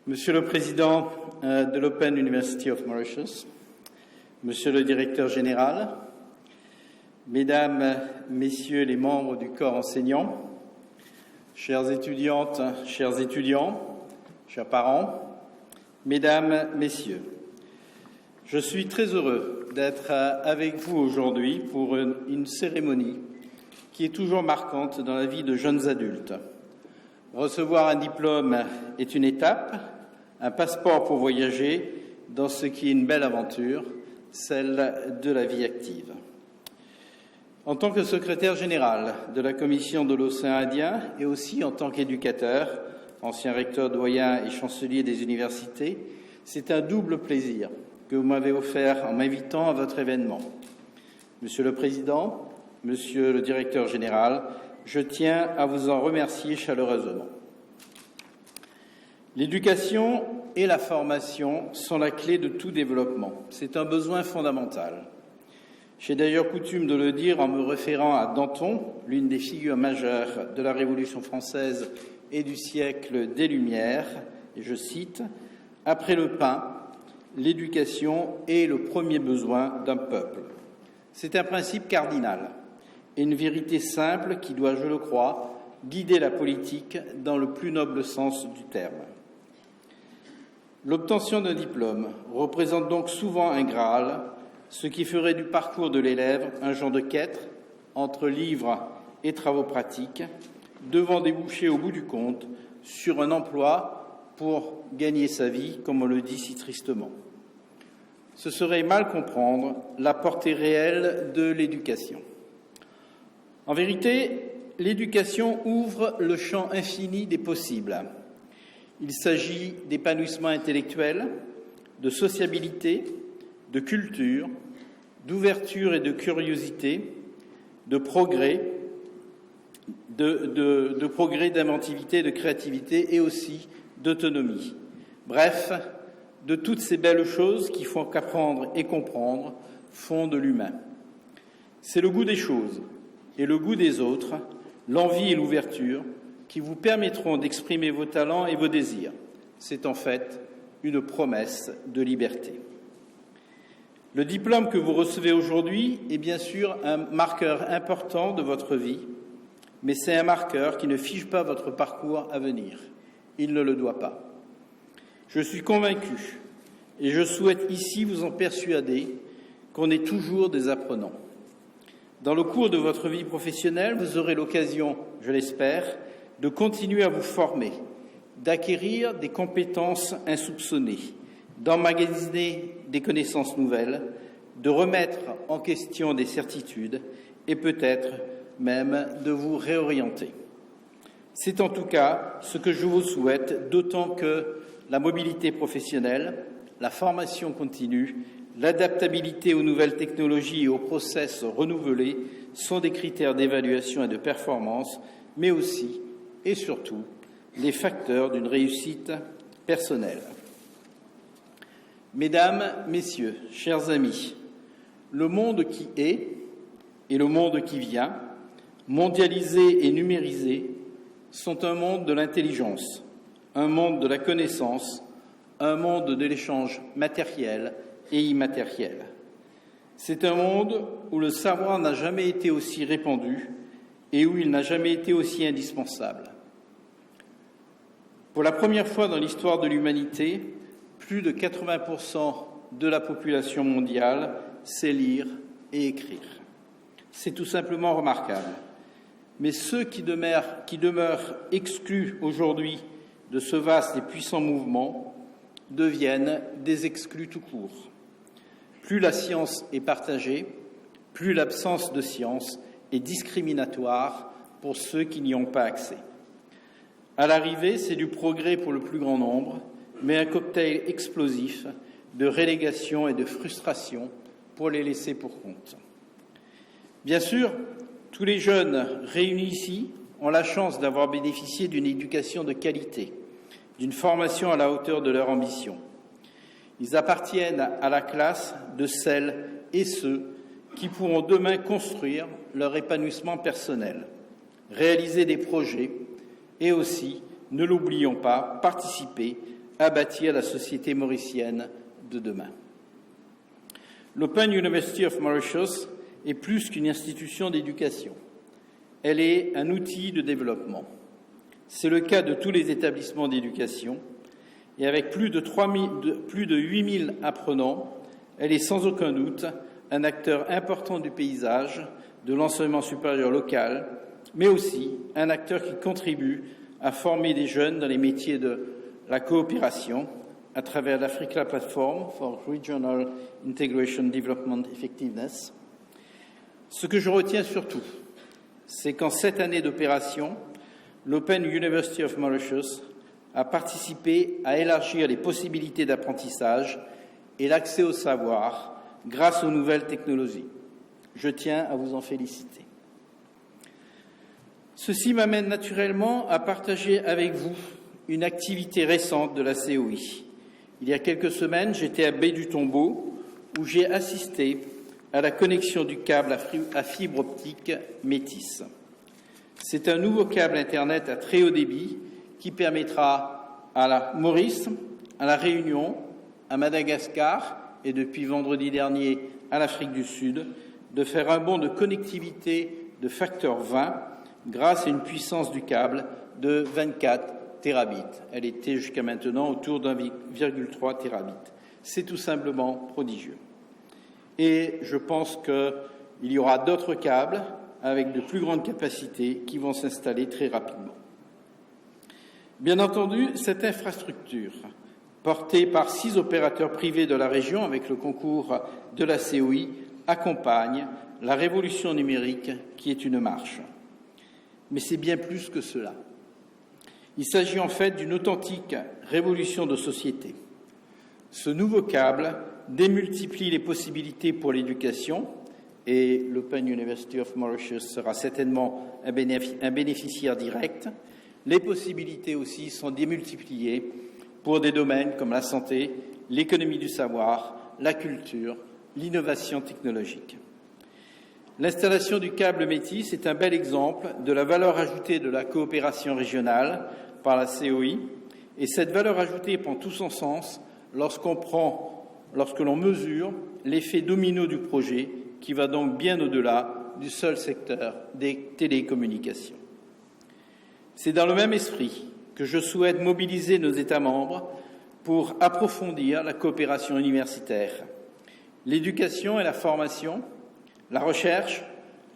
Monsieur le Président de l'Open University of Mauritius, Monsieur le Directeur général, Mesdames, Messieurs les membres du corps enseignant, chères étudiantes, chers étudiants, chers parents, Mesdames, Messieurs, je suis très heureux d'être avec vous aujourd'hui pour une cérémonie qui est toujours marquante dans la vie de jeunes adultes. Recevoir un diplôme est une étape, un passeport pour voyager dans ce qui est une belle aventure, celle de la vie active. En tant que secrétaire général de la Commission de l'océan Indien et aussi en tant qu'éducateur, ancien recteur doyen et chancelier des universités, c'est un double plaisir que vous m'avez offert en m'invitant à votre événement. Monsieur le Président, Monsieur le Directeur général, je tiens à vous en remercier chaleureusement. L'éducation et la formation sont la clé de tout développement. C'est un besoin fondamental. J'ai d'ailleurs coutume de le dire en me référant à Danton, l'une des figures majeures de la Révolution française et du siècle des Lumières, et je cite « Après le pain, l'éducation est le premier besoin d'un peuple ». C'est un principe cardinal et une vérité simple qui doit, je le crois, guider la politique dans le plus noble sens du terme. L'obtention d'un diplôme représente donc souvent un Graal, ce qui ferait du parcours de l'élève un genre de quête entre livres et travaux pratiques, devant déboucher au bout du compte sur un emploi pour gagner sa vie, comme on le dit si tristement. Ce serait mal comprendre la portée réelle de l'éducation. En vérité, l'éducation ouvre le champ infini des possibles. Il s'agit d'épanouissement intellectuel, de sociabilité, de culture, d'ouverture et de curiosité, de progrès, d'inventivité, de créativité et aussi d'autonomie. Bref, de toutes ces belles choses qui font qu'apprendre et comprendre font de l'humain. C'est le goût des choses et le goût des autres, l'envie et l'ouverture qui vous permettront d'exprimer vos talents et vos désirs. C'est en fait une promesse de liberté. Le diplôme que vous recevez aujourd'hui est bien sûr un marqueur important de votre vie, mais c'est un marqueur qui ne fige pas votre parcours à venir. Il ne le doit pas. Je suis convaincu, et je souhaite ici vous en persuader, qu'on est toujours des apprenants. Dans le cours de votre vie professionnelle, vous aurez l'occasion, je l'espère, de continuer à vous former, d'acquérir des compétences insoupçonnées, d'emmagasiner des connaissances nouvelles, de remettre en question des certitudes et peut-être même de vous réorienter. C'est en tout cas ce que je vous souhaite, d'autant que la mobilité professionnelle, la formation continue, l'adaptabilité aux nouvelles technologies et aux process renouvelés sont des critères d'évaluation et de performance, mais aussi et surtout les facteurs d'une réussite personnelle. Mesdames, Messieurs, chers amis, le monde qui est et le monde qui vient, mondialisé et numérisé, sont un monde de l'intelligence, un monde de la connaissance, un monde de l'échange matériel et immatériel. C'est un monde où le savoir n'a jamais été aussi répandu et où il n'a jamais été aussi indispensable. Pour la première fois dans l'histoire de l'humanité, plus de 80% de la population mondiale sait lire et écrire. C'est tout simplement remarquable. Mais ceux qui demeurent exclus aujourd'hui de ce vaste et puissant mouvement deviennent des exclus tout court. Plus la science est partagée, plus l'absence de science est discriminatoire pour ceux qui n'y ont pas accès. À l'arrivée, c'est du progrès pour le plus grand nombre, mais un cocktail explosif de relégation et de frustration pour les laissés pour compte. Bien sûr, tous les jeunes réunis ici ont la chance d'avoir bénéficié d'une éducation de qualité, d'une formation à la hauteur de leur ambition. Ils appartiennent à la classe de celles et ceux qui pourront demain construire leur épanouissement personnel, réaliser des projets et aussi, ne l'oublions pas, participer à bâtir la société mauricienne de demain. L'Open University of Mauritius est plus qu'une institution d'éducation. Elle est un outil de développement. C'est le cas de tous les établissements d'éducation, et avec plus de 8000 apprenants, elle est sans aucun doute un acteur important du paysage de l'enseignement supérieur local, mais aussi un acteur qui contribue à former des jeunes dans les métiers de la coopération à travers l'Africa Platform for Regional Integration Development Effectiveness. Ce que je retiens surtout, c'est qu'en cette année d'opération, l'Open University of Mauritius a participé à élargir les possibilités d'apprentissage et l'accès au savoir grâce aux nouvelles technologies. Je tiens à vous en féliciter. Ceci m'amène naturellement à partager avec vous une activité récente de la COI. Il y a quelques semaines, j'étais à Baie du Tombeau, où j'ai assisté à la connexion du câble à fibre optique Métis. C'est un nouveau câble Internet à très haut débit qui permettra à la Maurice, à la Réunion, à Madagascar et depuis vendredi dernier à l'Afrique du Sud de faire un bond de connectivité de facteur 20 grâce à une puissance du câble de 24 terabits. Elle était jusqu'à maintenant autour d'1,3 terabit. C'est tout simplement prodigieux. Et je pense qu'il y aura d'autres câbles avec de plus grandes capacités qui vont s'installer très rapidement. Bien entendu, cette infrastructure, portée par 6 opérateurs privés de la région avec le concours de la COI, accompagne la révolution numérique qui est une marche. Mais c'est bien plus que cela. Il s'agit en fait d'une authentique révolution de société. Ce nouveau câble démultiplie les possibilités pour l'éducation et l'Open University of Mauritius sera certainement un bénéficiaire direct. Les possibilités aussi sont démultipliées pour des domaines comme la santé, l'économie du savoir, la culture, l'innovation technologique. L'installation du câble Métis est un bel exemple de la valeur ajoutée de la coopération régionale par la COI, et cette valeur ajoutée prend tout son sens lorsque l'on mesure l'effet domino du projet qui va donc bien au-delà du seul secteur des télécommunications. C'est dans le même esprit que je souhaite mobiliser nos États membres pour approfondir la coopération universitaire. L'éducation et la formation, la recherche,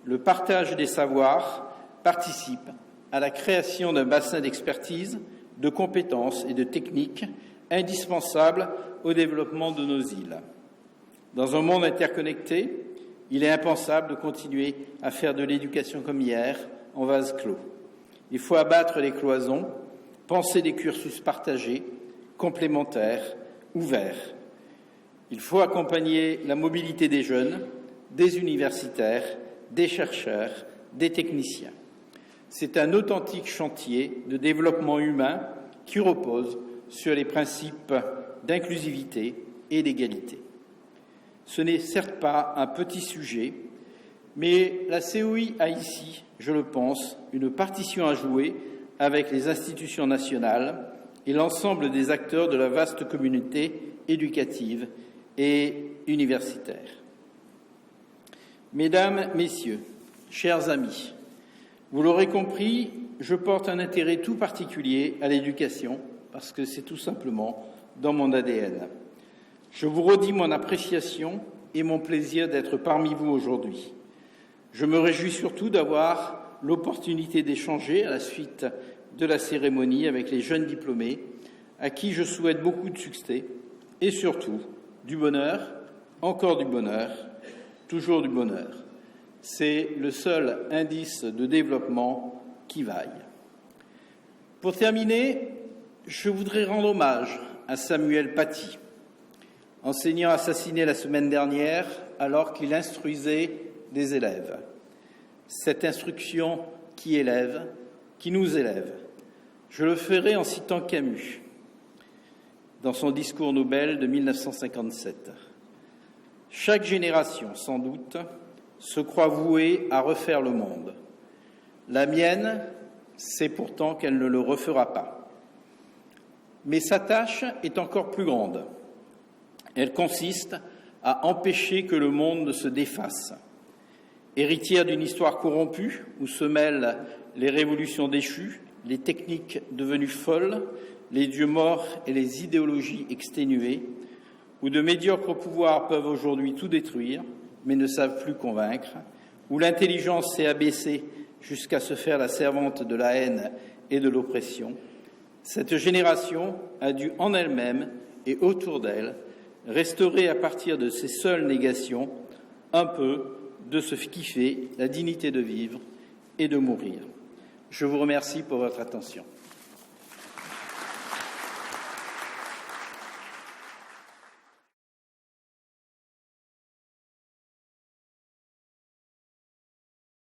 le partage des savoirs participent à la création d'un bassin d'expertise, de compétences et de techniques indispensables au développement de nos îles. Dans un monde interconnecté, il est impensable de continuer à faire de l'éducation comme hier, en vase clos. Il faut abattre les cloisons, penser des cursus partagés, complémentaires, ouverts. Il faut accompagner la mobilité des jeunes, des universitaires, des chercheurs, des techniciens. C'est un authentique chantier de développement humain qui repose sur les principes d'inclusivité et d'égalité. Ce n'est certes pas un petit sujet, mais la COI a ici, je le pense, une partition à jouer avec les institutions nationales et l'ensemble des acteurs de la vaste communauté éducative et universitaire. Mesdames, Messieurs, chers amis, vous l'aurez compris, je porte un intérêt tout particulier à l'éducation parce que c'est tout simplement dans mon ADN. Je vous redis mon appréciation et mon plaisir d'être parmi vous aujourd'hui. Je me réjouis surtout d'avoir l'opportunité d'échanger à la suite de la cérémonie avec les jeunes diplômés à qui je souhaite beaucoup de succès et surtout du bonheur, encore du bonheur, toujours du bonheur. C'est le seul indice de développement qui vaille. Pour terminer, je voudrais rendre hommage à Samuel Paty, enseignant assassiné la semaine dernière alors qu'il instruisait des élèves. Cette instruction qui élève, qui nous élève. Je le ferai en citant Camus dans son discours Nobel de 1957. Chaque génération, sans doute, se croit vouée à refaire le monde. La mienne sait pourtant qu'elle ne le refera pas. Mais sa tâche est encore plus grande. Elle consiste à empêcher que le monde ne se défasse. Héritière d'une histoire corrompue, où se mêlent les révolutions déchues, les techniques devenues folles, les dieux morts et les idéologies exténuées, où de médiocres pouvoirs peuvent aujourd'hui tout détruire, mais ne savent plus convaincre, où l'intelligence s'est abaissée jusqu'à se faire la servante de la haine et de l'oppression, cette génération a dû en elle-même et autour d'elle restaurer à partir de ces seules négations un peu de ce qui fait la dignité de vivre et de mourir. Je vous remercie pour votre attention.